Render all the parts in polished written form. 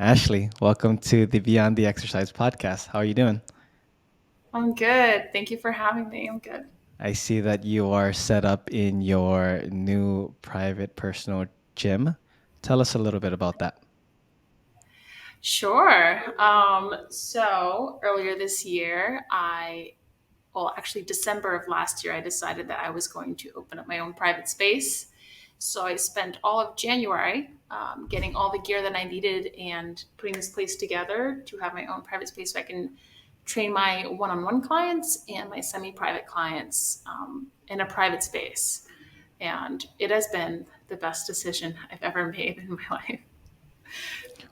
Ashley, welcome to the Beyond the Exercise podcast. How are you doing? I'm good. Thank you for having me. I'm good. I see that you are set up in your new private personal gym. Tell us a little bit about that. Sure. So earlier this year, actually December of last year, I decided that I was going to open up my own private space. So I spent all of January getting all the gear that I needed and putting this place together to have my own private space so I can train my one-on-one clients and my semi-private clients in a private space. And it has been the best decision I've ever made in my life.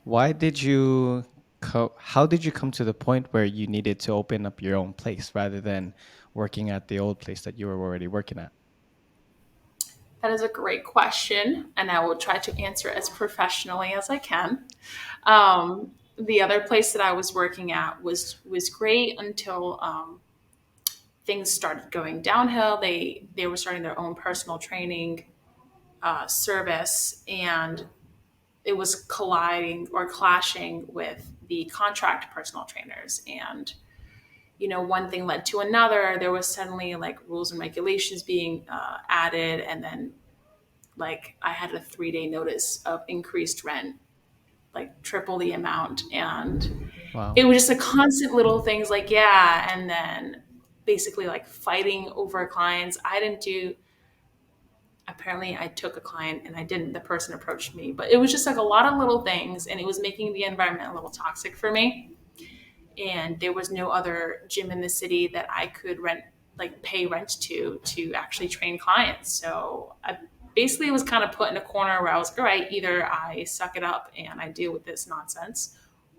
Why did you how did you come to the point where you needed to open up your own place rather than working at the old place that you were already working at? That is a great question, and I will try to answer it as professionally as I can. The other place that I was working at was great until things started going downhill. They were starting their own personal training service, and it was colliding or clashing with the contract personal trainers. And one thing led to another. There was suddenly like rules and regulations being added, and then like I had a 3 day notice of increased rent, like triple the amount. And Wow. it was just a constant little things like, yeah. And then basically like fighting over clients. Apparently I took a client and I didn't, the person approached me, but it was just like a lot of little things. And it was making the environment a little toxic for me. And there was no other gym in the city that I could pay rent to actually train clients. So I basically was kind of put in a corner where I was like, all right, either I suck it up and I deal with this nonsense,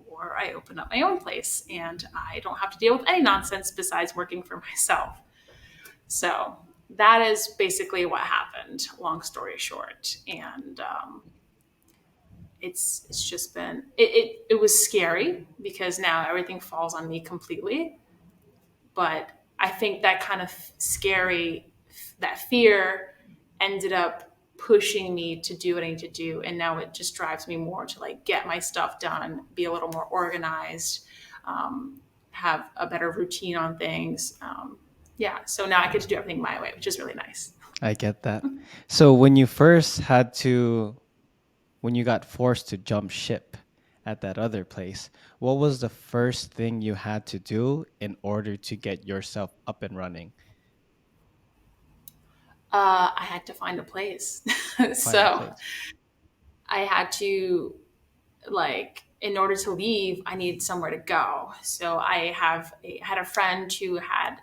or I open up my own place and I don't have to deal with any nonsense besides working for myself. So that is basically what happened, long story short. And it's just been it was scary because now everything falls on me completely. But I think that kind of scary, that fear ended up pushing me to do what I need to do. And now it just drives me more to like get my stuff done, be a little more organized, have a better routine on things. Yeah. So now I get to do everything my way, which is really nice. I get that. So when you got forced to jump ship at that other place, what was the first thing you had to do in order to get yourself up and running? I had to find a place. Find a So place. I had to, like, in order to leave, I needed somewhere to go. So had a friend who had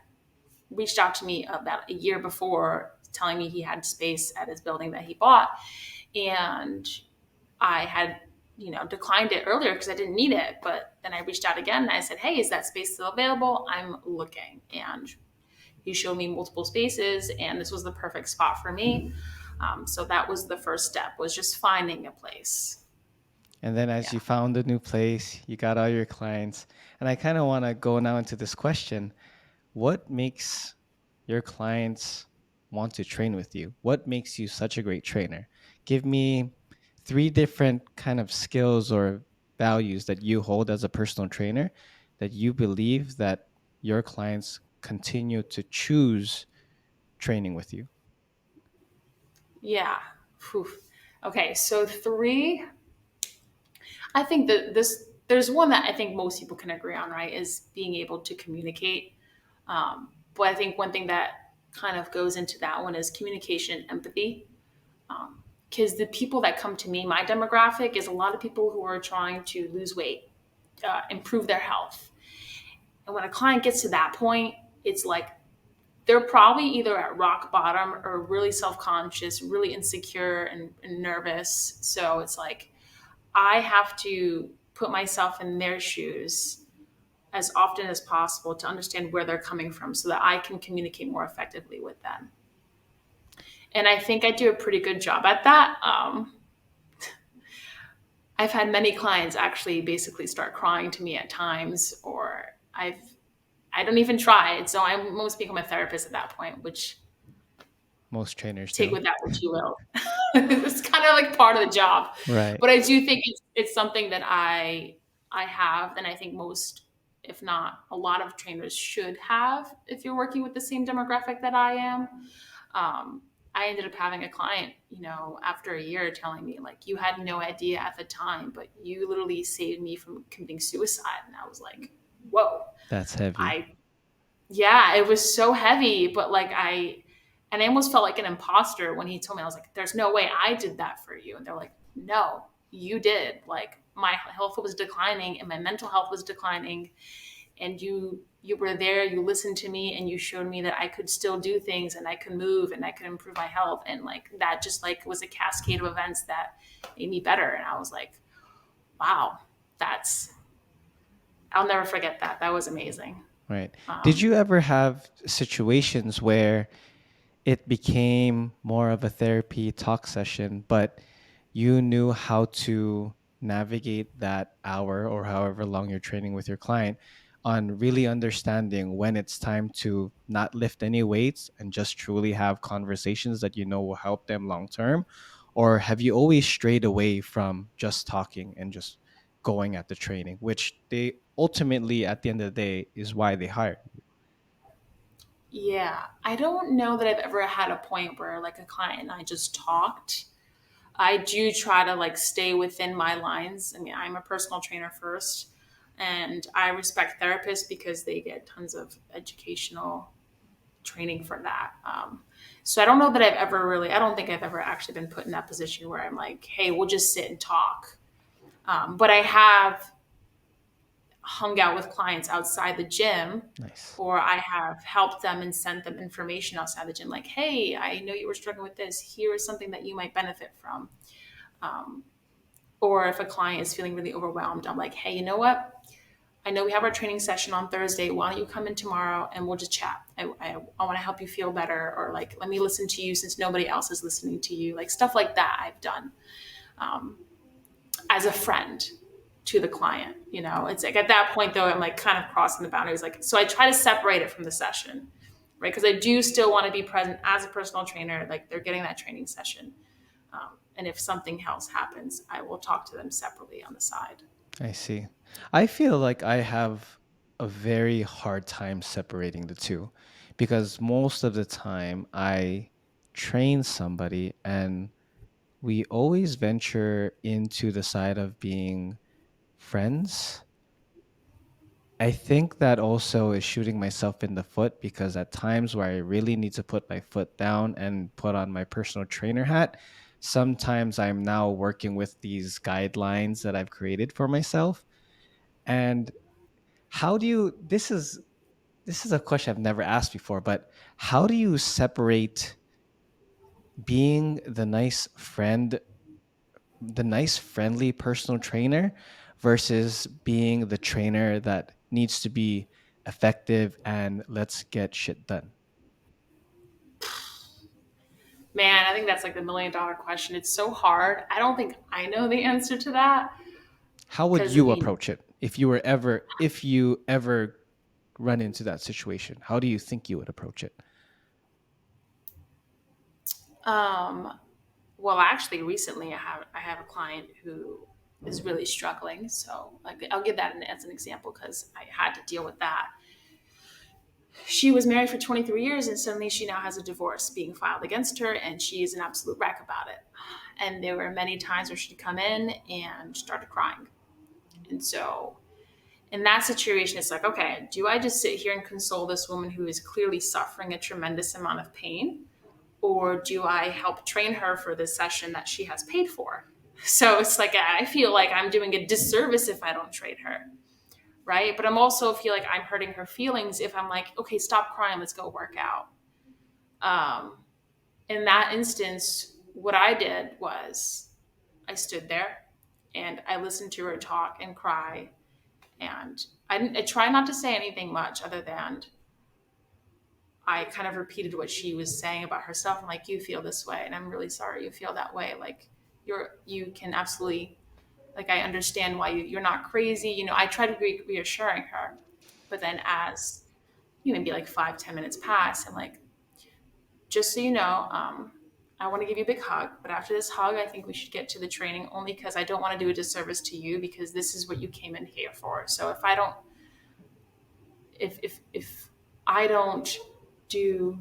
reached out to me about a year before telling me he had space at his building that he bought. And I had, declined it earlier because I didn't need it. But then I reached out again and I said, hey, is that space still available? I'm looking. And he showed me multiple spaces and this was the perfect spot for me. So that was the first step, was just finding a place. And then as Yeah. you found a new place, you got all your clients. And I kind of want to go now into this question. What makes your clients want to train with you? What makes you such a great trainer? Give me three different kind of skills or values that you hold as a personal trainer that you believe that your clients continue to choose training with you. Yeah. Whew. Okay. So three, I think that there's one that I think most people can agree on, right? Is being able to communicate. But I think one thing that kind of goes into that one is communication, empathy. Because the people that come to me, my demographic is a lot of people who are trying to lose weight, improve their health. And when a client gets to that point, it's like they're probably either at rock bottom or really self conscious, really insecure and nervous. So it's like I have to put myself in their shoes as often as possible to understand where they're coming from so that I can communicate more effectively with them. And I think I do a pretty good job at that. I've had many clients actually basically start crying to me at times, or I don't even try it. So I almost become a therapist at that point, which Most trainers Take do. with that what you will. It's kind of like part of the job. Right. But I do think it's something that I have, and I think most, if not a lot of trainers should have if you're working with the same demographic that I am. Um, I ended up having a client, after a year telling me, like, you had no idea at the time, but you literally saved me from committing suicide. And I was like, whoa. That's heavy. I Yeah, it was so heavy, but and I almost felt like an imposter when he told me. I was like, there's no way I did that for you. And they're like, no, you did. Like, my health was declining and my mental health was declining, and you were there, you listened to me, and you showed me that I could still do things and I could move and I could improve my health. And like that just like was a cascade of events that made me better. And I was like, wow, that's I'll never forget that. That was amazing. Right. Did Um, you ever have situations where it became more of a therapy talk session, but you knew how to navigate that hour or however long you're training with your client on really understanding when it's time to not lift any weights and just truly have conversations that you know will help them long term? Or have you always strayed away from just talking and just going at the training, which they ultimately, at the end of the day, is why they hire you? Yeah, I don't know that I've ever had a point where like a client and I just talked. I do try to like stay within my lines. I mean, I'm a personal trainer first, and I respect therapists because they get tons of educational training for that. So I don't know that I don't think I've ever actually been put in that position where I'm like, hey, we'll just sit and talk. But I have hung out with clients outside the gym, Nice. or I have helped them and sent them information outside the gym, like, hey, I know you were struggling with this. Here is something that you might benefit from. Um, or if a client is feeling really overwhelmed, I'm like, hey, you know what? I know we have our training session on Thursday. Why don't you come in tomorrow and we'll just chat? I want to help you feel better, or like, let me listen to you since nobody else is listening to you. Like stuff like that I've done um, as a friend to the client. It's like at that point though, I'm like kind of crossing the boundaries. Like, so I try to separate it from the session, right? Because I do still want to be present as a personal trainer. Like they're getting that training session. And if something else happens, I will talk to them separately on the side. I see. I feel like I have a very hard time separating the two because most of the time I train somebody and we always venture into the side of being friends. I think that also is shooting myself in the foot because at times where I really need to put my foot down and put on my personal trainer hat, sometimes I'm now working with these guidelines that I've created for myself. And how do you this is a question I've never asked before, but how do you separate being the nice friendly personal trainer versus being the trainer that needs to be effective and let's get shit done? Man, I think that's like the $1 million question. It's so hard. I don't think I know the answer to that How would because I you mean, approach it if you ever run into that situation? How do you think you would approach it? um, well, actually, recently I have a client who is really struggling. So like, I'll give that as an example because I had to deal with that. She was married for 23 years, and suddenly she now has a divorce being filed against her, and she is an absolute wreck about it. And there were many times where she'd come in and started crying. And so in that situation, it's like, okay, do I just sit here and console this woman who is clearly suffering a tremendous amount of pain? Or do I help train her for this session that she has paid for? So it's like, I feel like I'm doing a disservice if I don't train her, right? But I'm also feel like I'm hurting her feelings if I'm like, okay, stop crying, let's go work out. Um, in that instance, what I did was I stood there and I listened to her talk and cry. And I try not to say anything much other than I kind of repeated what she was saying about herself. I'm like, you feel this way, and I'm really sorry you feel that way. Like you can absolutely, like, I understand why you're not crazy. I try to be reassuring her, but then as maybe like 5, 10 minutes pass, I'm like, just so you know, I want to give you a big hug, but after this hug, I think we should get to the training only because I don't want to do a disservice to you because this is what you came in here for. So if I don't, if I don't do,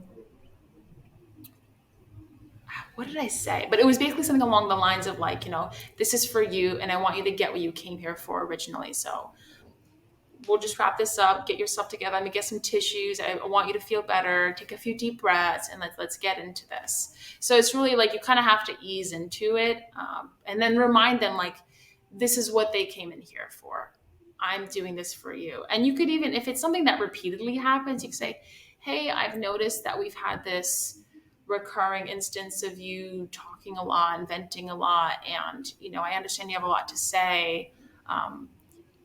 what did I say? But it was basically something along the lines of like, this is for you, and I want you to get what you came here for originally. So we'll just wrap this up, get yourself together. Let me get some tissues. I want you to feel better. Take a few deep breaths, and let's get into this. So it's really like you kind of have to ease into it, and then remind them like this is what they came in here for. I'm doing this for you. And you could even, if it's something that repeatedly happens, you could say, "Hey, I've noticed that we've had this recurring instance of you talking a lot and venting a lot, and I understand you have a lot to say."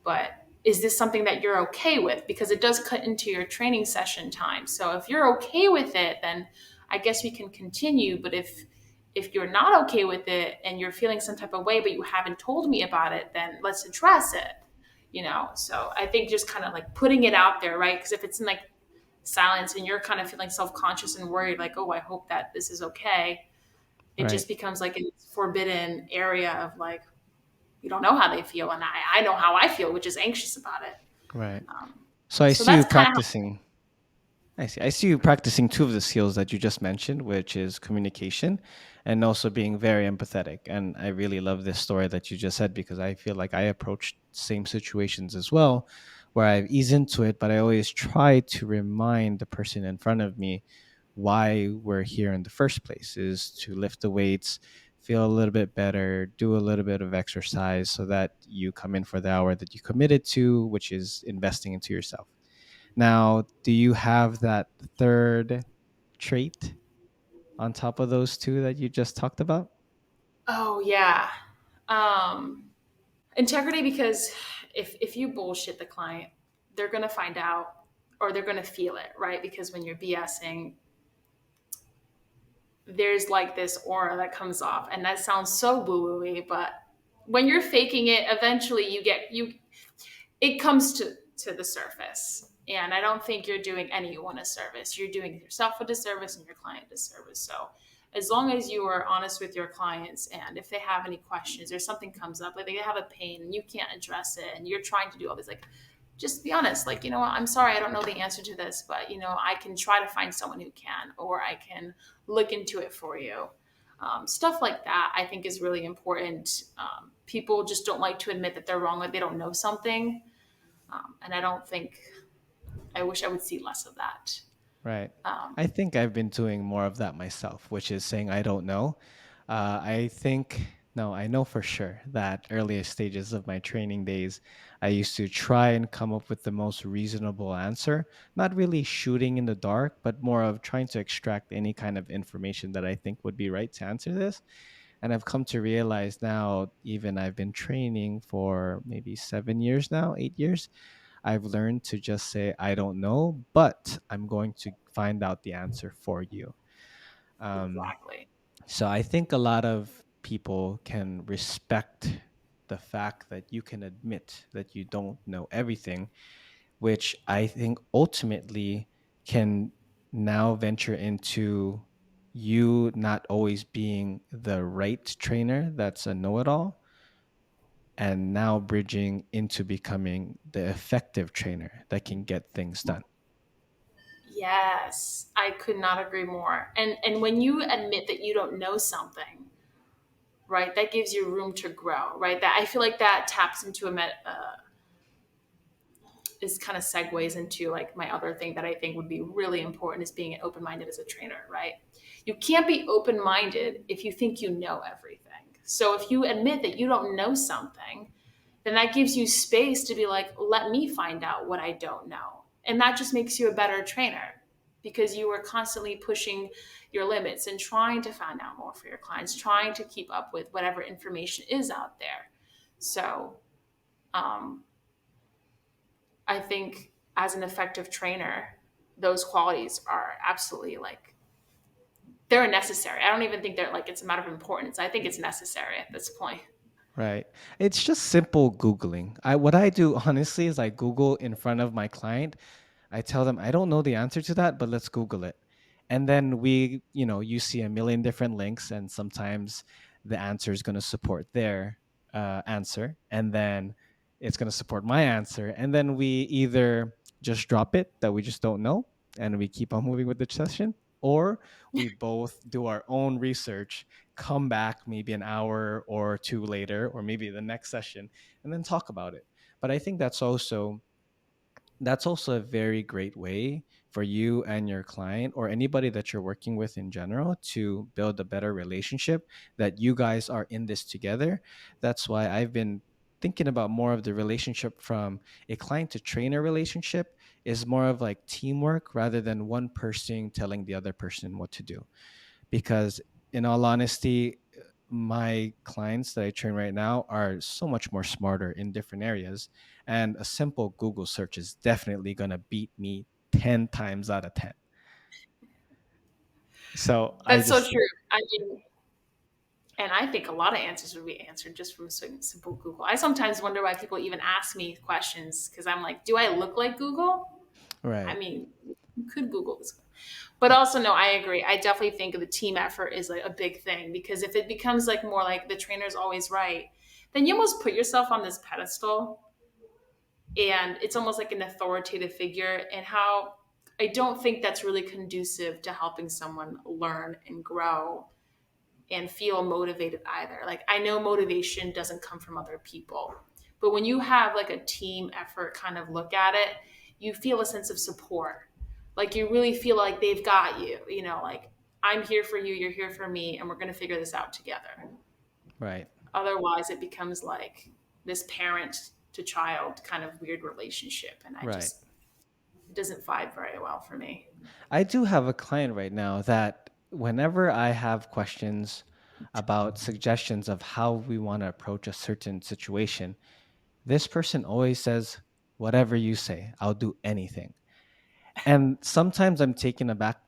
But is this something that you're okay with? Because it does cut into your training session time. So if you're okay with it, then I guess we can continue. But if you're not okay with it and you're feeling some type of way, but you haven't told me about it, then let's address it. So I think just kind of like putting it out there, right? Because if it's in like silence and you're kind of feeling self-conscious and worried, like, oh, I hope that this is okay, it Right. just becomes like a forbidden area of like, you don't know how they feel, and I know how I feel, which is anxious about it. Right. Um, So I so see you that's kind of practicing. I see. I see you practicing two of the skills that you just mentioned, which is communication and also being very empathetic. And I really love this story that you just said because I feel like I approach same situations as well, where I ease into it, but I always try to remind the person in front of me why we're here in the first place is to lift the weights, feel a little bit better, do a little bit of exercise so that you come in for the hour that you committed to, which is investing into yourself. Now, do you have that third trait on top of those two that you just talked about? oh yeah, um, integrity. Because if you bullshit the client, they're gonna find out or they're gonna feel it, right? Because when you're BSing, there's like this aura that comes off, and that sounds so woo woo, but when you're faking it, eventually it comes to the surface. And I don't think you're doing anyone a service. You're doing yourself a disservice and your client a disservice. So as long as you are honest with your clients, and if they have any questions or something comes up, like they have a pain and you can't address it and you're trying to do all this, like just be honest. Like, you know what, I'm sorry, I don't know the answer to this, but I can try to find someone who can, or I can look into it for you. Stuff like that I think is really important. People just don't like to admit that they're wrong, like they don't know something. And I don't think, I wish I would see less of that. Right. Um, I think I've been doing more of that myself, which is saying I don't know. I think, no, I know for sure that earlier stages of my training days, I used to try and come up with the most reasonable answer, not really shooting in the dark, but more of trying to extract any kind of information that I think would be right to answer this. And I've come to realize now, even I've been training for maybe 7 years now, 8 years. I've learned to just say, I don't know, but I'm going to find out the answer for you. Um, exactly. so I think a lot of people can respect the fact that you can admit that you don't know everything, which I think ultimately can now venture into you not always being the right trainer that's a know it all, and now bridging into becoming the effective trainer that can get things done. Yes, I could not agree more. And when you admit that you don't know something, right, that gives you room to grow, right? That I feel like that taps into is kind of segues into like my other thing that I think would be really important is being open minded as a trainer, right? You can't be open minded if you think you know everything. So if you admit that you don't know something, then that gives you space to be like, let me find out what I don't know. And that just makes you a better trainer because you are constantly pushing your limits and trying to find out more for your clients, trying to keep up with whatever information is out there. So, um, I think as an effective trainer, those qualities are absolutely like they're necessary. I don't even think they're like it's a matter of importance. I think it's necessary at this point. Right. It's just simple Googling. What I do honestly is I Google in front of my client. I tell them I don't know the answer to that, but let's Google it. And then you see a million different links, and sometimes the answer is going to support their answer, and then it's going to support my answer, and then we either just drop it that we just don't know and we keep on moving with the session, or we both do our own research, come back maybe an hour or two later, or maybe the next session, and then talk about it. But I think that's also a very great way for you and your client, or anybody that you're working with in general, to build a better relationship, that you guys are in this together. That's why I've been thinking about more of the relationship from a client to trainer relationship is more of like teamwork rather than one person telling the other person what to do. Because in all honesty, my clients that I train right now are so much more smarter in different areas, and a simple Google search is definitely going to beat me 10 times out of 10. So I That's so just true. I mean, and I think a lot of answers would be answered just from simple Google. I sometimes wonder why people even ask me questions because I'm like, do I look like Google? I right. mean, you could Google this. But also, no, I agree. I definitely think the team effort is like a big thing because if it becomes like more like the trainer's always right, then you almost put yourself on this pedestal and it's almost like an authoritative figure. And how I don't think that's really conducive to helping someone learn and grow and feel motivated either. Like I know motivation doesn't come from other people, but when you have like a team effort kind of look at it, you feel a sense of support. Like you really feel like they've got you, like I'm here for you, you're here for me, and we're going to figure this out together. Right. Otherwise, it becomes like this parent to child kind of weird relationship. And Right. it doesn't vibe very well for me. I do have a client right now that whenever I have questions about suggestions of how we want to approach a certain situation, this person always says, "Whatever you say, I'll do anything." And sometimes I'm taken aback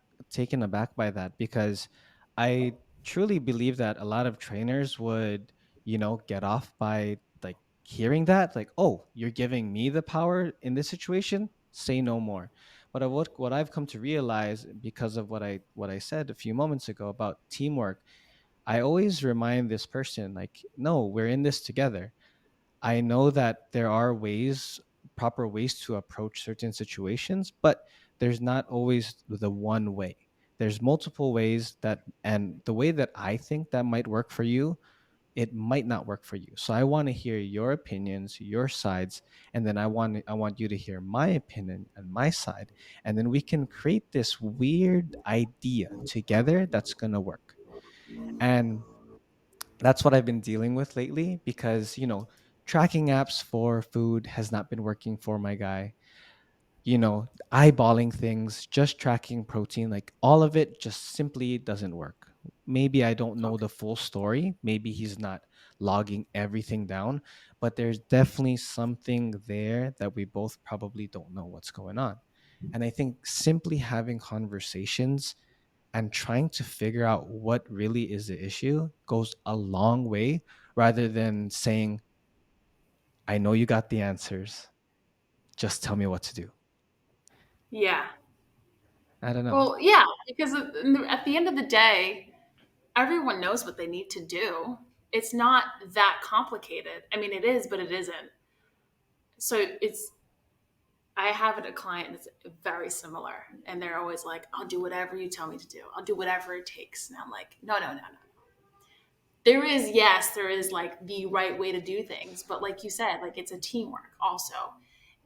by that, because I truly believe that a lot of trainers would get off by like hearing that, like, "Oh, you're giving me the power in this situation, say no more." But what I've come to realize, because of what I said a few moments ago about teamwork, I always remind this person, like, "No, we're in this together. I know that there are proper ways to approach certain situations, but there's not always the one way. There's multiple ways, and the way that I think that might work for you, it might not work for you. So I want to hear your opinions, your sides, and then I want you to hear my opinion and my side, and then we can create this weird idea together that's going to work." And that's what I've been dealing with lately, because, tracking apps for food has not been working for my guy. Eyeballing things, just tracking protein, like all of it just simply doesn't work. Maybe I don't know Okay. the full story. Maybe he's not logging everything down, but there's definitely something there that we both probably don't know what's going on. And I think simply having conversations and trying to figure out what really is the issue goes a long way, rather than saying, "I know you got the answers, just tell me what to do." Yeah. I don't know. Well, yeah, because at the end of the day, everyone knows what they need to do. It's not that complicated. I mean, it is, but it isn't. So I have a client that's very similar, and they're always like, I'll do whatever you tell me to do. I'll do whatever it takes. And I'm like, no, no, no, no. There is like the right way to do things, but like you said, like it's a teamwork also.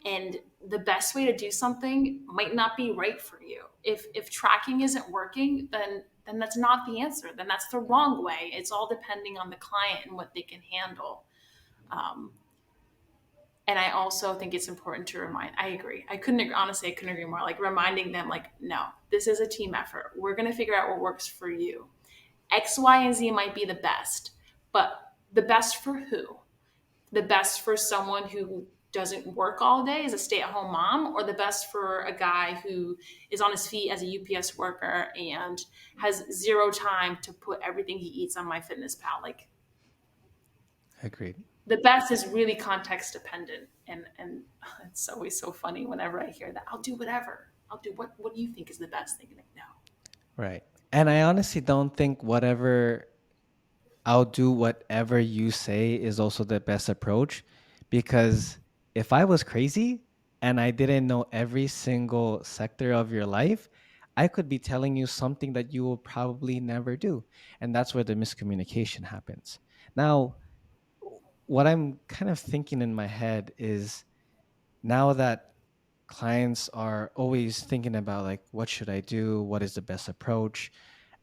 And the best way to do something might not be right for you. If tracking isn't working, then that's not the answer. Then that's the wrong way. It's all depending on the client and what they can handle. Um, and I also think it's important to remind. I agree. I couldn't agree more. Like reminding them, like, no, this is a team effort. We're gonna figure out what works for you. X, Y, and Z might be the best, but the best for who? The best for someone who doesn't work all day as a stay-at-home mom, or the best for a guy who is on his feet as a UPS worker and has zero time to put everything he eats on my fitness pal. Like Agreed. the best is really context dependent, and it's always so funny whenever I hear that. I'll do whatever. I'll do what do you think is the best thing? Like, no, Right. And I honestly don't think I'll do whatever you say is also the best approach, because if I was crazy and I didn't know every single sector of your life, I could be telling you something that you will probably never do. And that's where the miscommunication happens. Now, what I'm kind of thinking in my head is, now that clients are always thinking about like, what should I do, what is the best approach,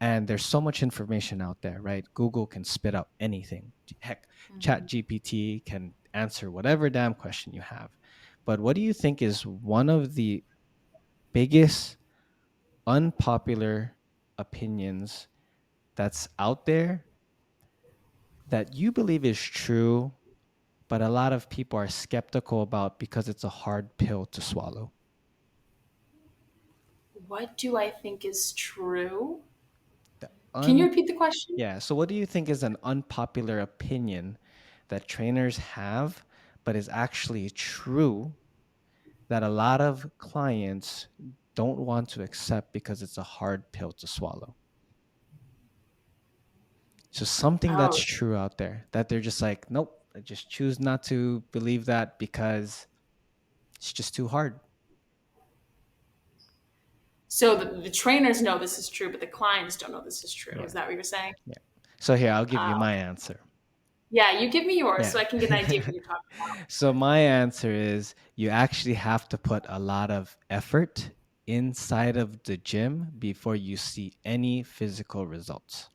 and there's so much information out there, right? Google can spit out anything. Heck, Chat Mhm. GPT can answer whatever damn question you have. But what do you think is one of the biggest unpopular opinions that's out there that you believe is true, but a lot of people are skeptical about because it's a hard pill to swallow? What do I think is true? The Can you un repeat the question? Yeah, so what do you think is an unpopular opinion that trainers have, but is actually true, that a lot of clients don't want to accept because it's a hard pill to swallow? So something that's Oh, true out there that they're just like, nope, I just choose not to believe that because it's just too hard. so the trainers know this is true, but the clients don't know this is true. Is Yeah, that what you're saying? yeah. So here, I'll give you Uh, my answer. yeah, you give me yours so Yeah. I can get an idea of what you're talking about. So my answer is, you actually have to put a lot of effort inside of the gym before you see any physical results.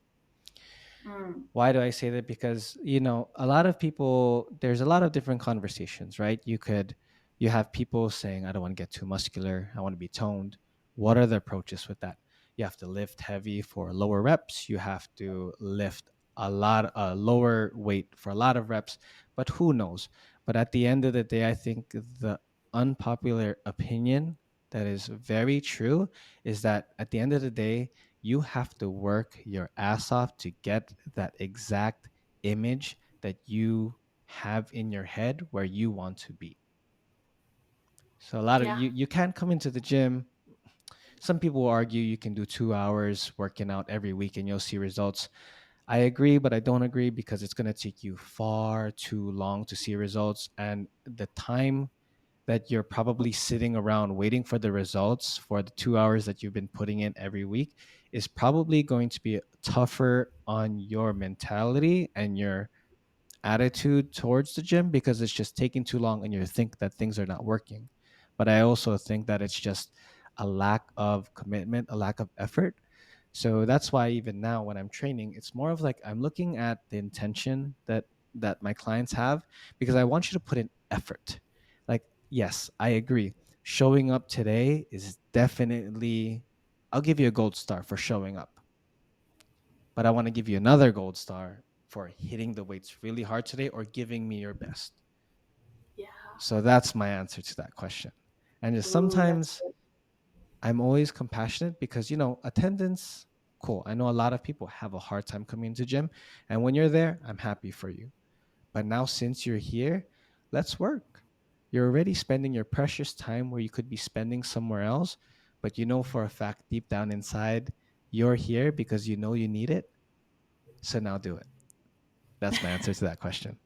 Mm, Why do I say that? Because, a lot of people, there's a lot of different conversations, right? You have people saying, I don't want to get too muscular, I want to be toned. What are the approaches with that? You have to lift heavy for lower reps, you have to lift a lower weight for a lot of reps, but who knows? But at the end of the day, I think the unpopular opinion that is very true is that at the end of the day, you have to work your ass off to get that exact image that you have in your head where you want to be. So a lot of yeah. you can't come into the gym. Some people will argue you can do 2 hours working out every week and you'll see results. I agree, but I don't agree, because it's going to take you far too long to see results. And the time that you're probably sitting around waiting for the results for the 2 hours that you've been putting in every week is probably going to be tougher on your mentality and your attitude towards the gym, because it's just taking too long and you think that things are not working. But I also think that it's just a lack of commitment, a lack of effort. So that's why even now when I'm training, it's more of like I'm looking at the intention that my clients have, because I want you to put in effort. Like, yes, I agree. Showing up today is definitely, I'll give you a gold star for showing up, but I want to give you another gold star for hitting the weights really hard today or giving me your best. Yeah. So that's my answer to that question. And just Ooh, that's sometimes I'm always compassionate because, attendance, cool. I know a lot of people have a hard time coming to gym. And when you're there, I'm happy for you. But now, since you're here, let's work. You're already spending your precious time where you could be spending somewhere else. But you know for a fact, deep down inside, you're here because you know you need it. So now do it. That's my answer to that question.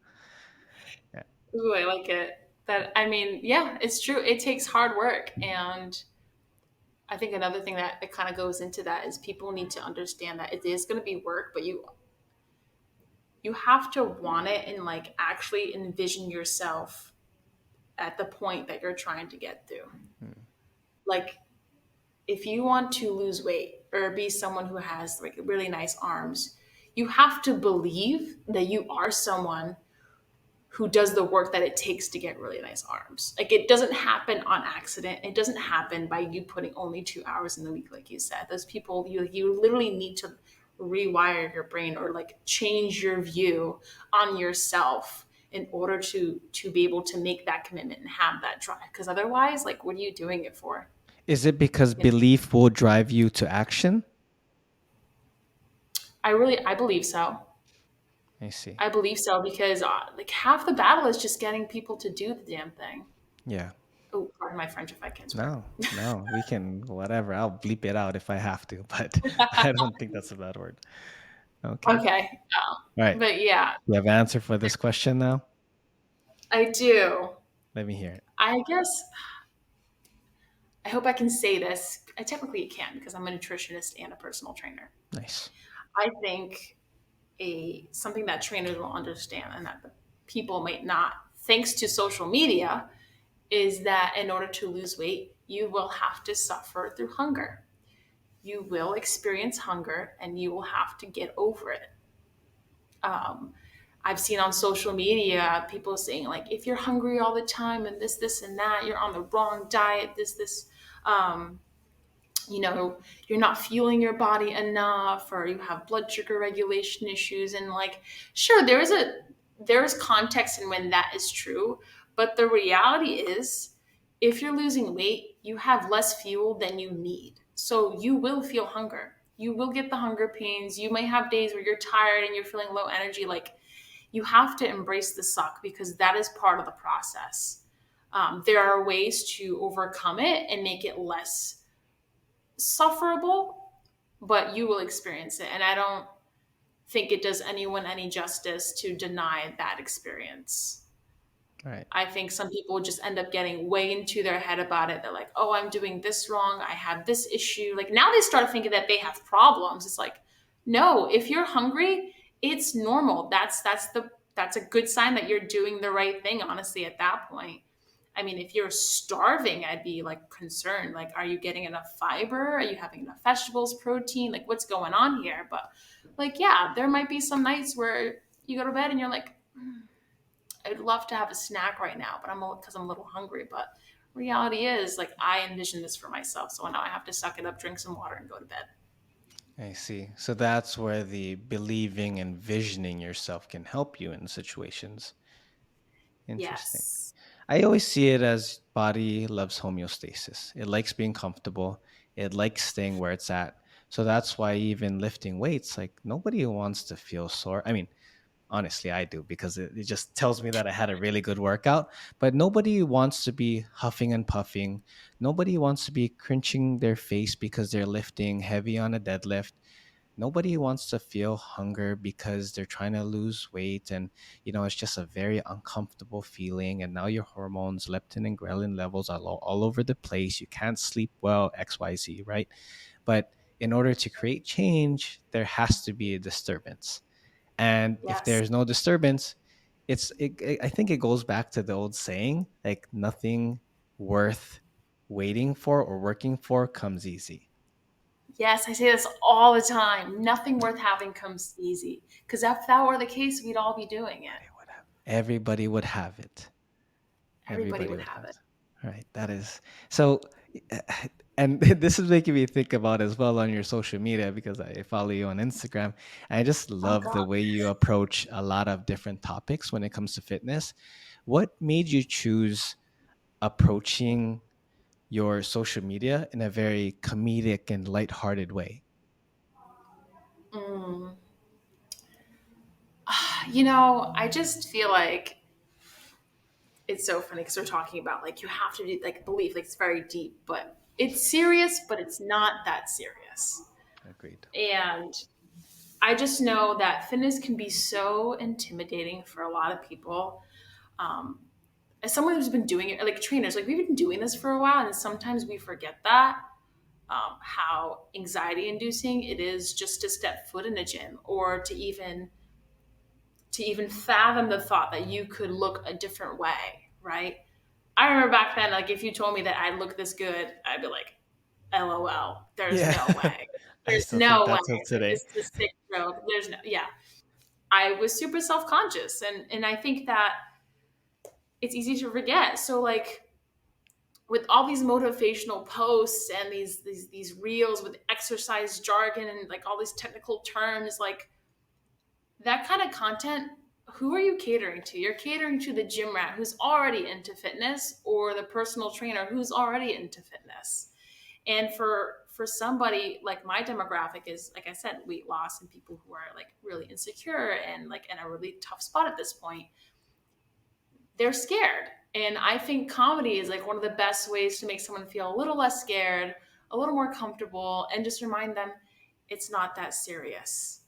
Yeah. Ooh, I like it. That I mean, yeah, it's true. It takes hard work, and I think another thing that it kind of goes into that is people need to understand that it is going to be work, but you have to want it and like actually envision yourself at the point that you're trying to get to. Mm. Like if you want to lose weight or be someone who has like really nice arms, you have to believe that you are someone who does the work that it takes to get really nice arms. Like it doesn't happen on accident. It doesn't happen by you putting only 2 hours in the week, like you said. Those people, you literally need to rewire your brain or like change your view on yourself in order to be able to make that commitment and have that drive. Because otherwise, like, what are you doing it for? Is it because You know, belief will drive you to action? I believe so. I see. I believe so because like half the battle is just getting people to do the damn thing. Yeah. Oh, pardon my French if I can swear. No, no, we can whatever. I'll bleep it out if I have to, but I don't think that's a bad word. Okay. Okay. All right. But yeah, You have an answer for this question now? I do. Let me hear it. I guess I hope I can say this. I technically can because I'm a nutritionist and a personal trainer. Nice. I think a something that trainers will understand and that the people might not, thanks to social media, is that in order to lose weight, you will have to suffer through hunger. You will experience hunger and you will have to get over it. Um, I've seen on social media people saying like, if you're hungry all the time and this, and that, you're on the wrong diet. Um, you're not fueling your body enough, or you have blood sugar regulation issues. And like, sure, there is context in when that is true, but the reality is, if you're losing weight, you have less fuel than you need, so you will feel hunger. You will get the hunger pains. You might have days where you're tired and you're feeling low energy. Like, you have to embrace the suck because that is part of the process. There are ways to overcome it and make it less sufferable, but you will experience it. And I don't think it does anyone any justice to deny that experience. All right. I think some people just end up getting way into their head about it. They're like, oh, I'm doing this wrong. I have this issue. Like, now they start thinking that they have problems. It's like, no, if you're hungry, it's normal. That's a good sign that you're doing the right thing, honestly, at that point. I mean, if you're starving, I'd be like concerned. Like, are you getting enough fiber? Are you having enough vegetables, protein? Like, what's going on here? But like, yeah, there might be some nights where you go to bed and you're like, I'd love to have a snack right now, but because I'm a little hungry. But reality is, like, I envision this for myself, so now I have to suck it up, drink some water, and go to bed. I see. So that's where the believing and visioning yourself can help you in situations. Interesting. Yes. I always see it as body loves homeostasis. It likes being comfortable. It likes staying where it's at. So that's why even lifting weights, like nobody wants to feel sore. I mean, honestly, I do because it just tells me that I had a really good workout. But nobody wants to be huffing and puffing. Nobody wants to be crinching their face because they're lifting heavy on a deadlift. Nobody wants to feel hunger because they're trying to lose weight, and it's just a very uncomfortable feeling, and now your hormones, leptin and ghrelin levels are all over the place. You can't sleep well, xyz, right? But in order to create change, there has to be a disturbance, and if Yes. there's no disturbance, I think it goes back to the old saying, like nothing worth waiting for or working for comes easy. Yes, I say this all the time. Nothing worth having comes easy. Because if that were the case, we'd all be doing it. Everybody would have it. Everybody Everybody would would have have it. it. All right, that is so. And this is making me think about as well on your social media because I follow you on Instagram. And I just Oh, love the God. way you approach a lot of different topics when it comes to fitness. What made you choose approaching your social media in a very comedic and lighthearted way? Mm. I just feel like it's so funny because we're talking about like you have to do like belief, like it's very deep, but it's serious, but it's not that serious. Agreed. And I just know that fitness can be so intimidating for a lot of people. Um, as someone who's been doing it, like trainers, like we've been doing this for a while, and sometimes we forget that how anxiety inducing it is just to step foot in a gym or to even fathom the thought that you could look a different way, right? I remember back then, like if you told me that I look this good, I'd be like, LOL. There's Yeah, no way. I There's still think no way. that till Like, today. this is a sick joke. There's no, yeah. I was super self conscious, and I think that it's easy to forget. So like with all these motivational posts and these reels with exercise jargon and like all these technical terms, like that kind of content, who are you catering to? You're catering to the gym rat who's already into fitness or the personal trainer who's already into fitness. And for somebody like my demographic is, like I said, weight loss and people who are like really insecure and like in a really tough spot at this point, they're scared. And I think comedy is like one of the best ways to make someone feel a little less scared, a little more comfortable, and just remind them it's not that serious.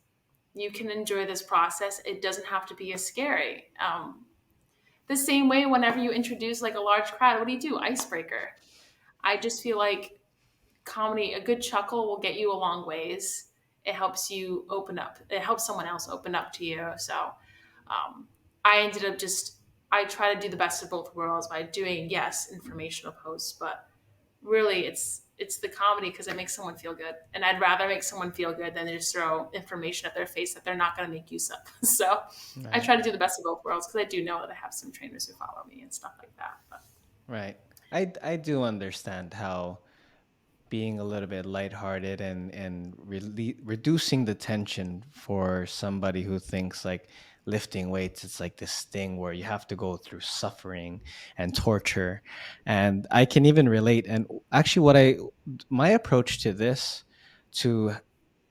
You can enjoy this process. It doesn't have to be as scary. The same way, whenever you introduce like a large crowd, what do? Icebreaker. I just feel like comedy, a good chuckle will get you a long ways. It helps you open up. It helps someone else open up to you. So um, I ended up just I try to do the best of both worlds by doing yes informational posts, but really it's the comedy because it makes someone feel good, and I'd rather make someone feel good than just throw information at their face that they're not going to make use of. So I Right. try to do the best of both worlds because I do know that I have some trainers who follow me and stuff like that. But Right. I do understand how being a little bit lighthearted and reducing the tension for somebody who thinks like lifting weights it's like this thing where you have to go through suffering and torture, and I can even relate. And actually what I my approach to this, to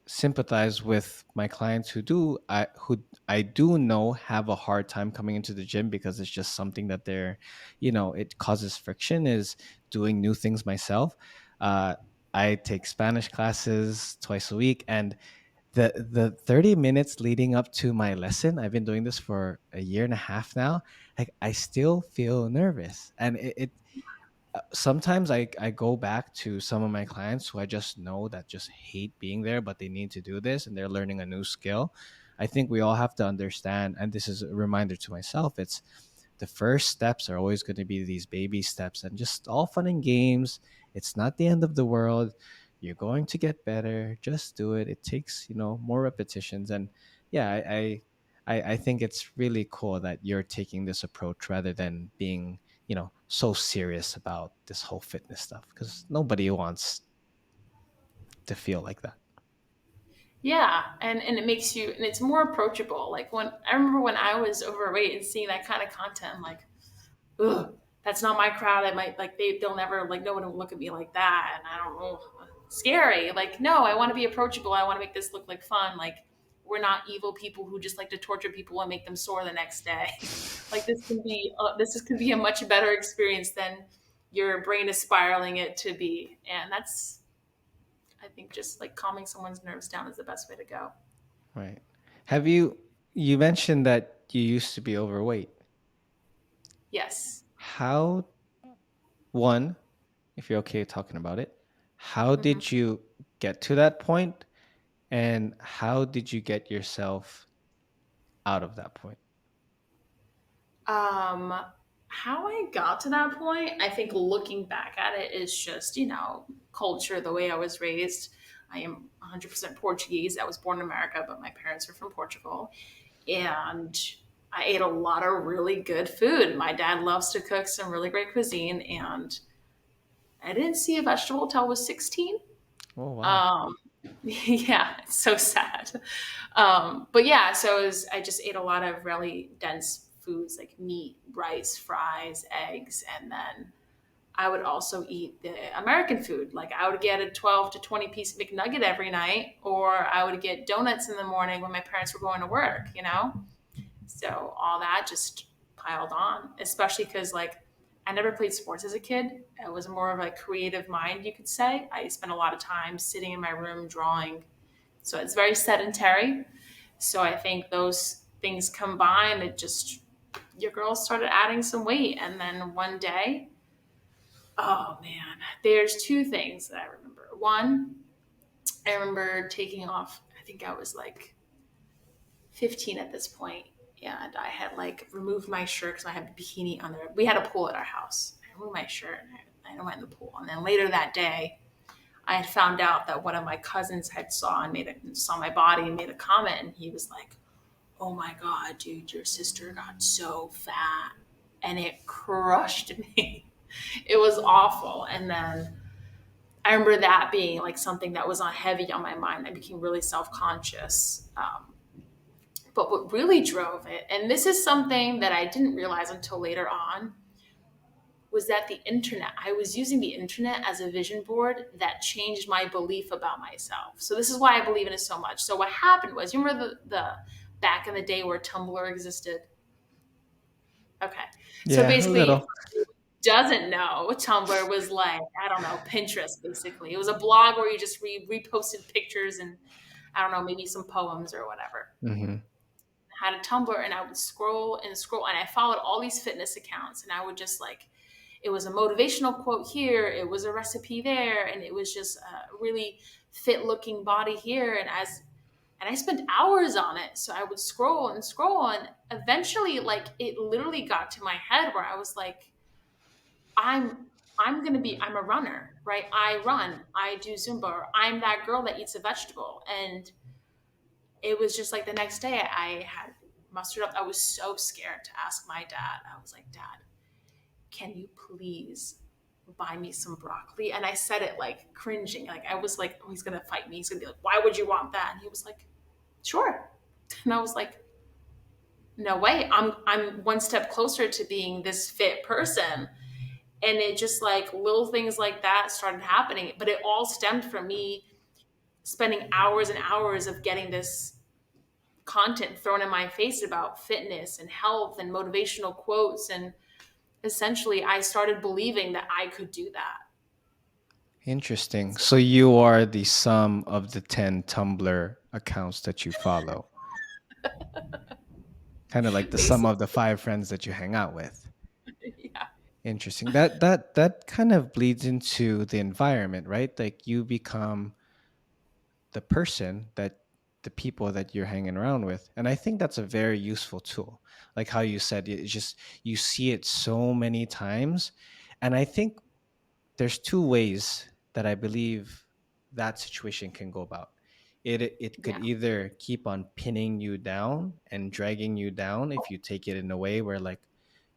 sympathize with my clients who I do know have a hard time coming into the gym because it's just something that they're, it causes friction, is doing new things myself. Uh, I take Spanish classes twice a week, and the 30 minutes leading up to my lesson, I've been doing this for a year and a half now. Like I still feel nervous, and sometimes I go back to some of my clients who I just know that just hate being there, but they need to do this and they're learning a new skill. I think we all have to understand, and this is a reminder to myself, it's the first steps are always going to be these baby steps and just all fun and games. It's not the end of the world. You're going to get better. Just do it. It takes, more repetitions. And yeah, I think it's really cool that you're taking this approach rather than being, so serious about this whole fitness stuff because nobody wants to feel like that. yeah, and it makes you and it's more approachable. Like when I remember when I was overweight and seeing that kind of content, I'm like, ugh, that's not my crowd. I might like they'll never like no one will look at me like that, and I don't know, scary. Like no, I want to be approachable. I want to make this look like fun. Like we're not evil people who just like to torture people and make them sore the next day. Like could be a much better experience than your brain is spiraling it to be, and that's I think just like calming someone's nerves down is the best way to go. Right. Have you mentioned that you used to be overweight. Yes. How, one, if you're okay talking about it, how Mhm. did you get to that point and how did you get yourself out of that point? Um, how I got to that point, I think looking back at it is just, culture, the way I was raised. I am 100% Portuguese. I was born in America, but my parents are from Portugal. And I ate a lot of really good food. My dad loves to cook some really great cuisine, and I didn't see a vegetable till I was 16. Oh wow. Um, yeah, it's so sad. But yeah, I just ate a lot of really dense foods like meat, rice, fries, eggs, and then I would also eat the American food. Like I would get a 12 to 20 piece McNugget every night, or I would get donuts in the morning when my parents were going to work. So all that just piled on, especially because like I never played sports as a kid. I was more of a creative mind, you could say. I spent a lot of time sitting in my room drawing. So it's very sedentary. So I think those things combined, it just, your girl started adding some weight. And then one day, oh man, there's two things that I remember. One, I remember taking off, I think I was like 15 at this point, and I had like removed my shirt because I had a bikini on there. We had a pool at our house. I removed my shirt and I went in the pool. And then later that day, I had found out that one of my cousins had saw my body and made a comment, and he was like, "Oh my god, dude, your sister got so fat," and it crushed me. It was awful. And then I remember that being like something that was on heavy on my mind. I became really self conscious. But what really drove it, and this is something that I didn't realize until later on, was that the internet, I was using the internet as a vision board that changed my belief about myself. So this is why I believe in it so much. So what happened was, you remember the back in the day where Tumblr existed? Okay. So Yeah, a basically, little. for who doesn't know, Tumblr was like, I don't know, Pinterest basically. It was a blog where you just reposted pictures and I don't know, maybe some poems or whatever. Hmm. I had a Tumblr and I would scroll and scroll and I followed all these fitness accounts and I would just like it was a motivational quote here, it was a recipe there, and it was just a really fit looking body here. And I spent hours on it. So I would scroll and scroll, and eventually, like it literally got to my head where I was like, I'm I'm a runner, right? I run, I do Zumba, or I'm that girl that eats a vegetable. And it was just like the next day I had mustered up. I was so scared to ask my dad. I was like, Dad, can you please buy me some broccoli? And I said it like cringing. Like I was like, oh, he's gonna fight me. He's gonna be like, why would you want that? And he was like, sure. And I was like, no way. I'm one step closer to being this fit person. And it just like little things like that started happening. But it all stemmed from me spending hours and hours of getting this content thrown in my face about fitness and health and motivational quotes. And essentially I started believing that I could do that. Interesting. So So you are the sum of the 10 Tumblr accounts that you follow. Kind of like the sum of the basically, 5 friends that you hang out with. yeah. Interesting. That kind of bleeds into the environment, right? Like you become the person that the people that you're hanging around with. And I think that's a very useful tool. Like how you said, it's just you see it so many times. And I think there's two ways that I believe that situation can go about. It could Yeah. either keep on pinning you down and dragging you down if you take it in a way where like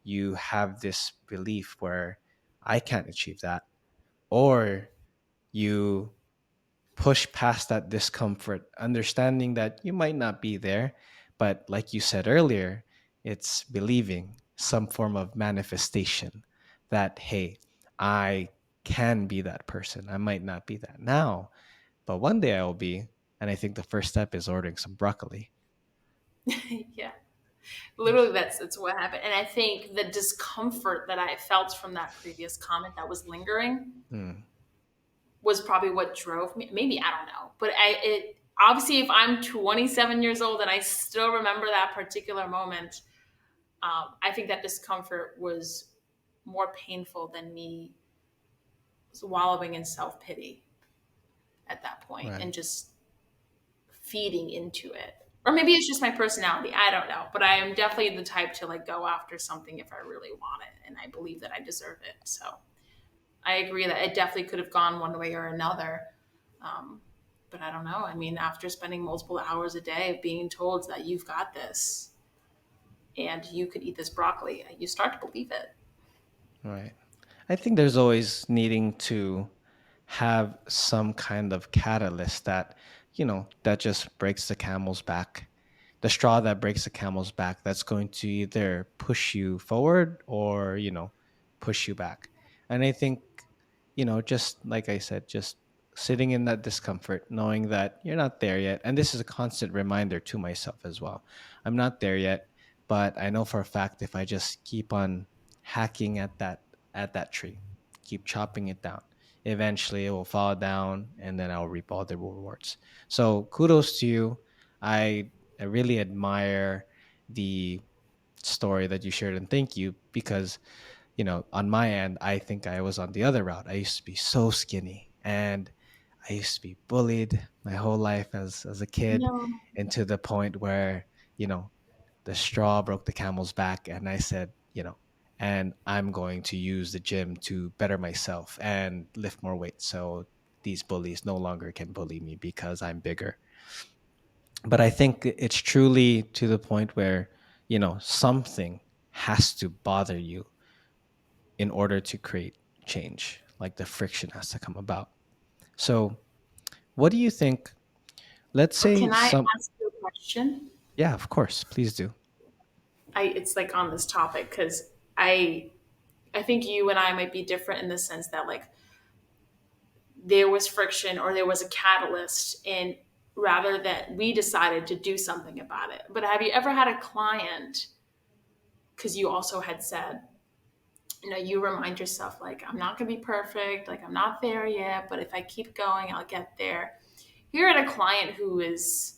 you have this belief where I can't achieve that, or you push past that discomfort, understanding that you might not be there, but like you said earlier, it's believing some form of manifestation that, hey, I can be that person. I might not be that now, but one day I will be. And I think the first step is ordering some broccoli. Yeah. Literally that's what happened. And I think the discomfort that I felt from that previous comment that was lingering Mm, was probably what drove me. Maybe I don't know. But I it obviously if I'm 27 years old and I still remember that particular moment, I think that discomfort was more painful than me wallowing in self pity at that point right. and just feeding into it. Or maybe it's just my personality. I don't know. But I am definitely the type to like go after something if I really want it and I believe that I deserve it. So I agree that it definitely could have gone one way or another. Um, but I don't know. I mean, after spending multiple hours a day being told that you've got this and you could eat this broccoli, you start to believe it. Right. I think there's always needing to have some kind of catalyst that, that just breaks the camel's back. The straw that breaks the camel's back that's going to either push you forward or, push you back. And I think, just like I said, just sitting in that discomfort, knowing that you're not there yet. And this is a constant reminder to myself as well. I'm not there yet, but I know for a fact if I just keep on hacking at that tree, keep chopping it down, eventually it will fall down and then I'll reap all the rewards. So kudos to you. I really admire the story that you shared and thank you because, on my end, I think I was on the other route. I used to be so skinny and I used to be bullied my whole life as a kid, No. and to the point where, you know, the straw broke the camel's back and I said, and I'm going to use the gym to better myself and lift more weight so these bullies no longer can bully me because I'm bigger. But I think it's truly to the point where, something has to bother you in order to create change. Like the friction has to come about. So, what do you think? Let's say Can I some, ask you a question? yeah, of course, please do. It's like on this topic because I I think you and I might be different in the sense that like there was friction or there was a catalyst and rather that we decided to do something about it. But have you ever had a client because you also had said, you remind yourself, like, I'm not going to be perfect, like, I'm not there yet, but if I keep going, I'll get there. Here at a client who is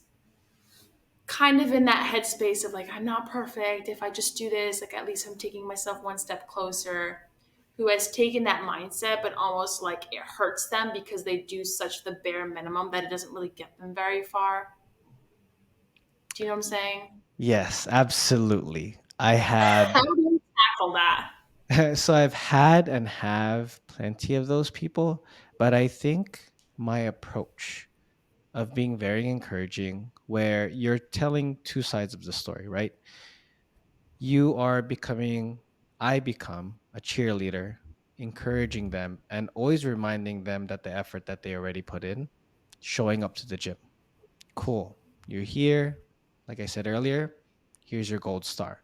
kind of in that headspace of like, I'm not perfect. If I just do this, like, at least I'm taking myself one step closer, who has taken that mindset, but almost like it hurts them because they do such the bare minimum that it doesn't really get them very far. Do you know what I'm saying? Yes, absolutely. I How had do you tackle that? so I've had and have plenty of those people, but I think my approach of being very encouraging, where you're telling two sides of the story, right? You are becoming, I become a cheerleader, encouraging them and always reminding them that the effort that they already put in, showing up to the gym. Cool. You're here. Like I said earlier, here's your gold star.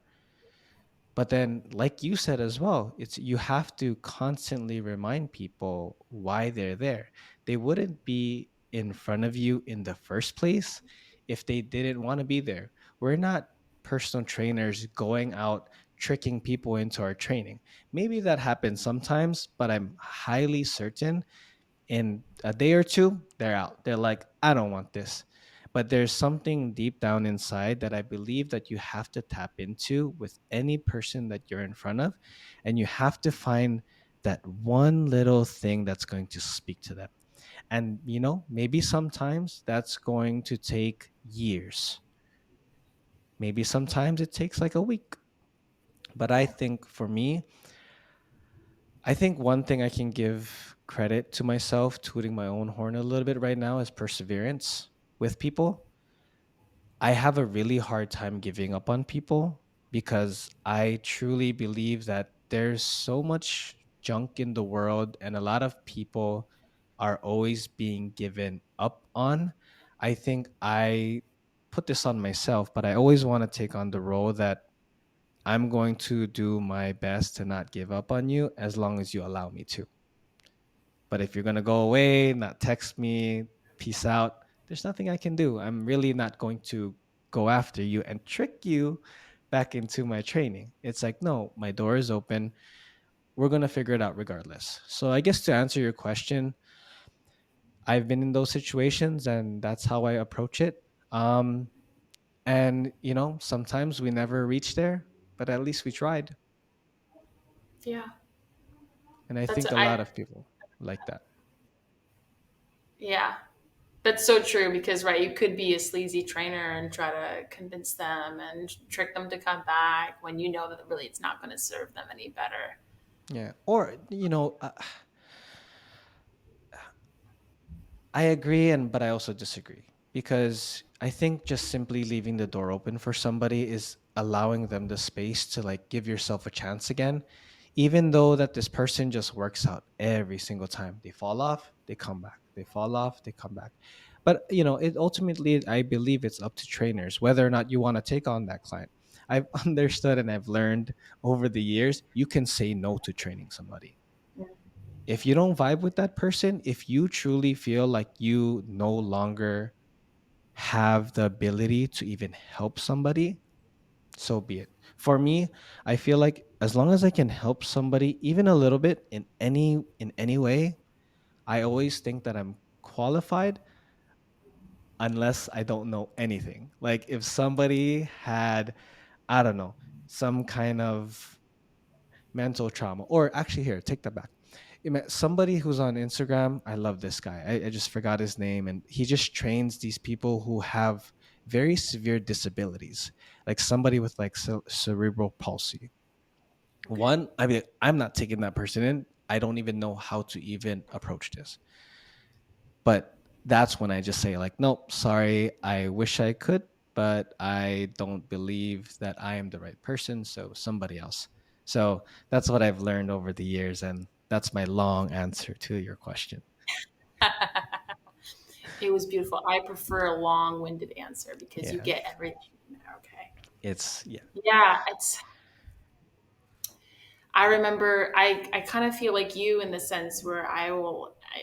But then, like you said as well, it's you have to constantly remind people why they're there. They wouldn't be in front of you in the first place if they didn't want to be there. We're not personal trainers going out tricking people into our training. Maybe that happens sometimes, but I'm highly certain in a day or two, they're out. They're like, I don't want this. But there's something deep down inside that I believe that you have to tap into with any person that you're in front of. And you have to find that one little thing that's going to speak to them. And, maybe sometimes that's going to take years. Maybe sometimes it takes like a week. But I think for me, I think one thing I can give credit to myself, tooting my own horn a little bit right now, is perseverance with people. I have a really hard time giving up on people because I truly believe that there's so much junk in the world and a lot of people are always being given up on. I think I put this on myself, but I always want to take on the role that I'm going to do my best to not give up on you as long as you allow me to. But if you're going to go away, not text me, peace out, there's nothing I can do. I'm really not going to go after you and trick you back into my training. It's like, no, my door is open. We're going to figure it out regardless. So I guess to answer your question, I've been in those situations and that's how I approach it. And, sometimes we never reach there, but at least we tried. Yeah. And I That's think a I lot of people like that. Yeah. That's so true because, right, you could be a sleazy trainer and try to convince them and trick them to come back when you know that really it's not going to serve them any better. Yeah. Or, I agree, but I also disagree because I think just simply leaving the door open for somebody is allowing them the space to like give yourself a chance again, even though that this person just works out every single time. They fall off, they come back. They fall off, they come back. But it ultimately, I believe it's up to trainers whether or not you want to take on that client. I've understood and I've learned over the years you can say no to training somebody if you don't vibe with that person, if you truly feel like you no longer have the ability to even help somebody, so be it. For me, I feel like as long as I can help somebody even a little bit in any way, I always think that I'm qualified unless I don't know anything. Like if somebody had, I don't know, some kind of mental trauma. Or actually, here, take that back. Somebody who's on Instagram, I love this guy. I just forgot his name, and he just trains these people who have very severe disabilities, like somebody with like cerebral palsy. Okay. One, I mean, I'm not taking that person in. I don't even know how to even approach this. But that's when I just say, like, nope, sorry, I wish I could, but I don't believe that I am the right person. So somebody else. So that's what I've learned over the years. And that's my long answer to your question. It was beautiful. I prefer a long-winded answer because you Yeah. get everything in there. Okay. Yeah. Yeah, it's. I remember. I kind of feel like you in the sense where I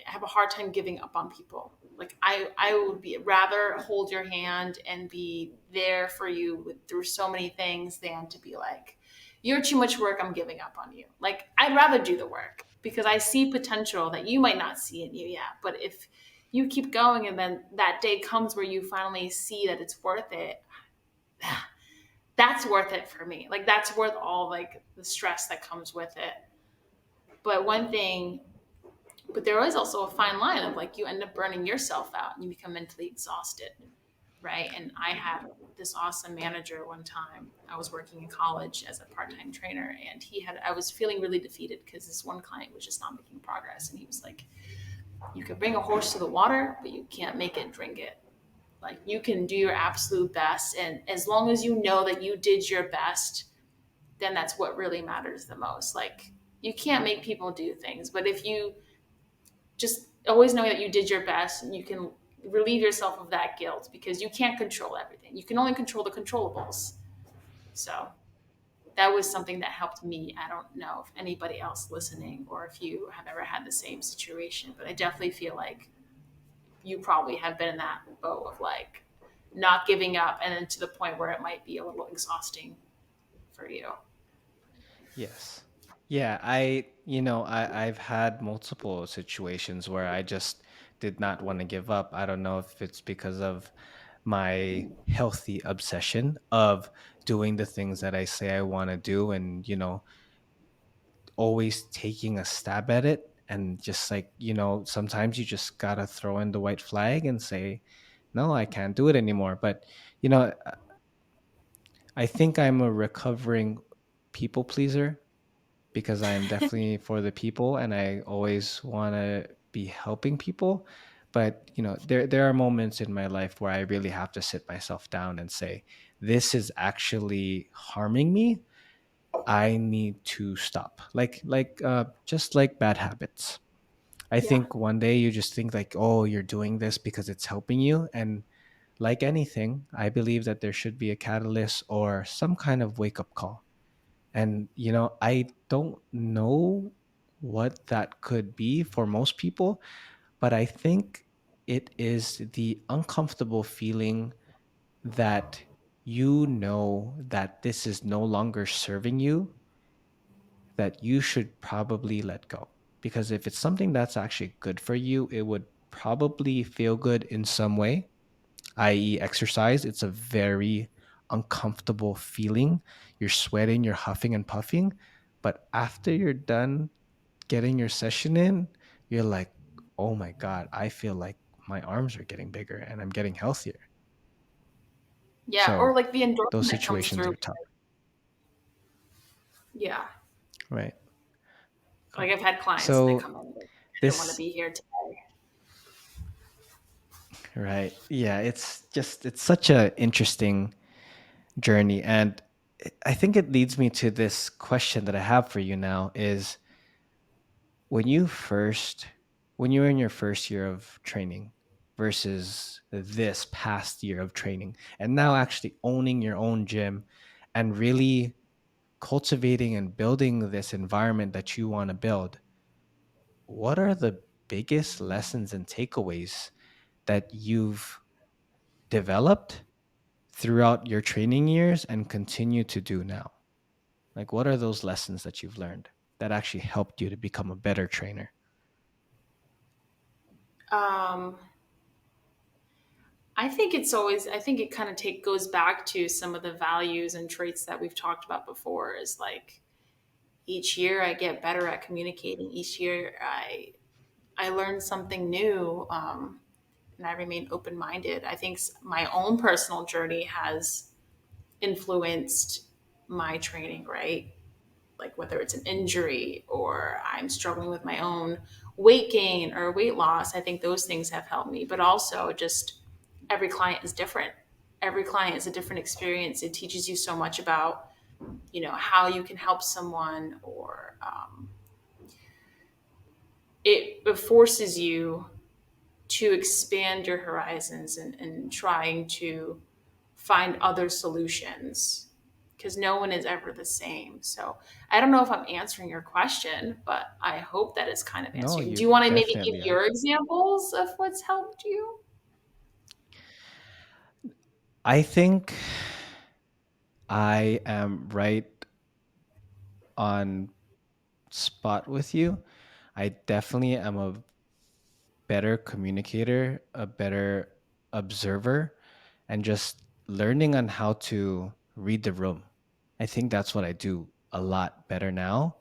have a hard time giving up on people. Like I would be rather hold your hand and be there for you through so many things than to be like, You're too much work. I'm giving up on you. Like, I'd rather do the work because I see potential that you might not see in you yet. But if you keep going and then that day comes where you finally see that it's worth it, that's worth it for me. Like, that's worth all like the stress that comes with it. But one thing, but there is also a fine line of like you end up burning yourself out and you become mentally exhausted, right? And I had this awesome manager one time. I was working in college as a part-time trainer, and I was feeling really defeated because this one client was just not making progress. And he was like, you can bring a horse to the water, but you can't make it drink it. Like, you can do your absolute best, and as long as you know that you did your best, then that's what really matters the most. Like, you can't make people do things, but if you just always know that you did your best, and you can relieve yourself of that guilt because you can't control everything. You can only control the controllables. So that was something that helped me. I don't know if anybody else listening or if you have ever had the same situation, but I definitely feel like you probably have been in that boat of like not giving up and then to the point where it might be a little exhausting for you. Yes. Yeah, I've had multiple situations where I just did not want to give up. I don't know if it's because of my healthy obsession of doing the things that I say I want to do, and, always taking a stab at it. And just like, sometimes you just gotta throw in the white flag and say, no, I can't do it anymore. But, you know, I think I'm a recovering people pleaser, because I am definitely for the people and I always want to be helping people. But, there are moments in my life where I really have to sit myself down and say, this is actually harming me. I need to stop. Just like bad habits. I Yeah. think one day you just think like, oh, you're doing this because it's helping you. And like anything, I believe that there should be a catalyst or some kind of wake up call. And, I don't know what that could be for most people, but I think it is the uncomfortable feeling that that this is no longer serving you, that you should probably let go. Because if it's something that's actually good for you, it would probably feel good in some way, i.e., exercise. It's a very uncomfortable feeling. You're sweating, you're huffing and puffing. But after you're done getting your session in, you're like, oh my God, I feel like my arms are getting bigger and I'm getting healthier. Yeah. Or So like the those endorphin that comes situations through. are tough, Yeah. right? Like, I've had clients and they So come in, like, I don't want to this, be here today. right. Yeah, it's such a interesting journey. And I think it leads me to this question that I have for you now is, when when you were in your first year of training versus this past year of training, and now actually owning your own gym and really cultivating and building this environment that you want to build, what are the biggest lessons and takeaways that you've developed throughout your training years and continue to do now? Like, what are those lessons that you've learned that actually helped you to become a better trainer? Um, I think it's always, I think it kind of goes back to some of the values and traits that we've talked about before is like each year I get better at communicating. Each year I learn something new. And I remain open minded. I think my own personal journey has influenced my training, right? Like, whether it's an injury or I'm struggling with my own weight gain or weight loss, I think those things have helped me. But also, just every client is different. Every client is a different experience. It teaches you so much about, how you can help someone, or it forces you to expand your horizons and trying to find other solutions because no one is ever the same. So I don't know if I'm answering your question, but I hope that it's kind of No, answering. Do you you want to maybe give definitely are. your examples of what's helped you? I think I am right on spot with you. I definitely am a better communicator, a better observer, and just learning on how to read the room. I think that's what I do a lot better now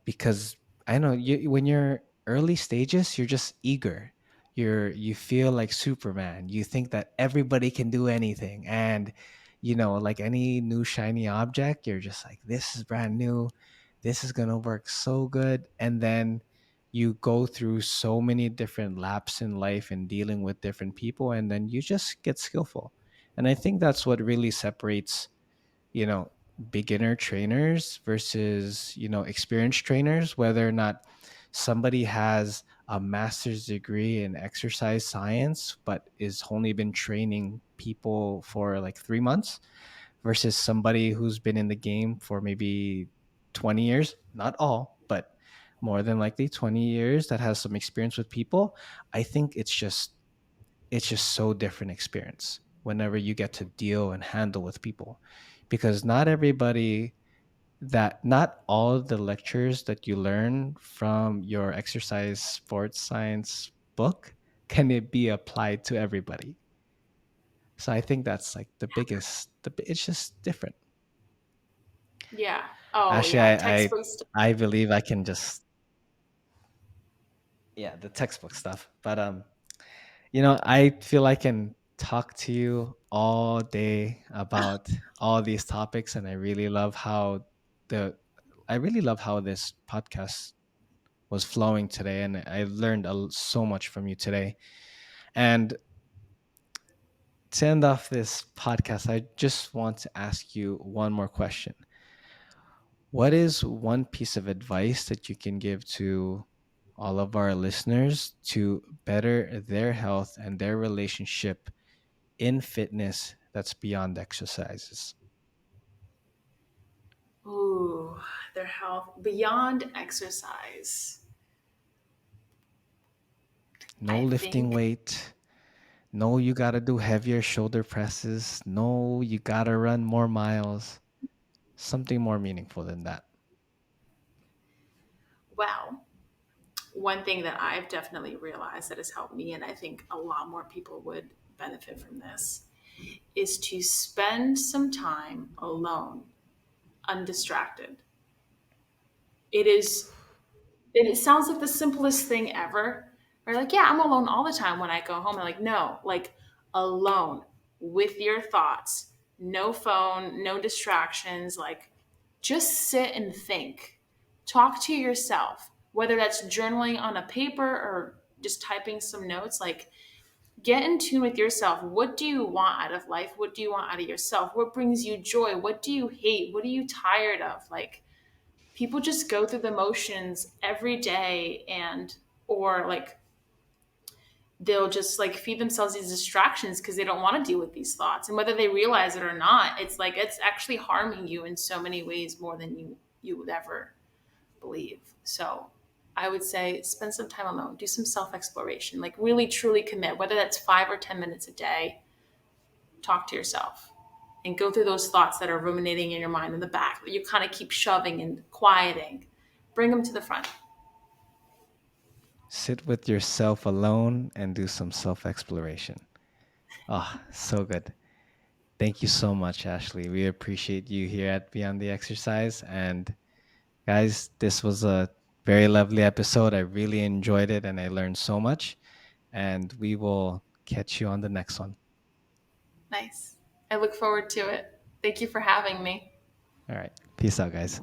because I know when you're early stages, you're just eager. You feel like Superman. You think that everybody can do anything, and like any new shiny object, you're just like, this is brand new. This is gonna work so good, and then you go through so many different laps in life and dealing with different people, and then you just get skillful. And I think that's what really separates you know beginner trainers versus experienced trainers, whether or not somebody has a master's degree in exercise science but is only been training people for like 3 months versus somebody who's been in the game for maybe 20 years, not all, but more than likely 20 years, that has some experience with people. I think it's just so different experience whenever you get to deal and handle with people, because not all the lectures that you learn from your exercise sports science book can it be applied to everybody. So I think that's like it's just different. Yeah. Oh Actually, yeah. i i, Textbook stuff. I believe I can just, yeah, the textbook stuff. But I feel I can talk to you all day about all these topics, and the I really love how this podcast was flowing today, and I learned so much from you today. And to end off this podcast, I just want to ask you one more question. What is one piece of advice that you can give to all of our listeners to better their health and their relationship in fitness that's beyond exercises? Ooh, their health beyond exercise. No I lifting think, weight. No, you got to do heavier shoulder presses. No, you got to run more miles. Something more meaningful than that. well, one thing that I've definitely realized that has helped me, and I think a lot more people would benefit from this, is to spend some time alone, undistracted. It is it sounds like the simplest thing ever. Or like, yeah, I'm alone all the time when I go home. I'm like, no, like alone with your thoughts, no phone, no distractions, like just sit and think. Talk to yourself, whether that's journaling on a paper or just typing some notes, like get in tune with yourself. What do you want out of life? What do you want out of yourself? What brings you joy? What do you hate? What are you tired of? Like people just go through the motions every day, and or like they'll just like feed themselves these distractions because they don't want to deal with these thoughts, and whether they realize it or not, it's like it's actually harming you in so many ways more than you would ever believe. So I would say spend some time alone, do some self exploration, like really truly commit, whether that's 5 or 10 minutes a day. Talk to yourself and go through those thoughts that are ruminating in your mind in the back that you kind of keep shoving and quieting. Bring them to the front. Sit with yourself alone and do some self exploration. Oh, so good. Thank you so much, Ashley. We appreciate you here at Beyond the Exercise. And guys, this was a very lovely episode. I really enjoyed it and I learned so much. And we will catch you on the next one. Nice. I look forward to it. Thank you for having me. All right. Peace out, guys.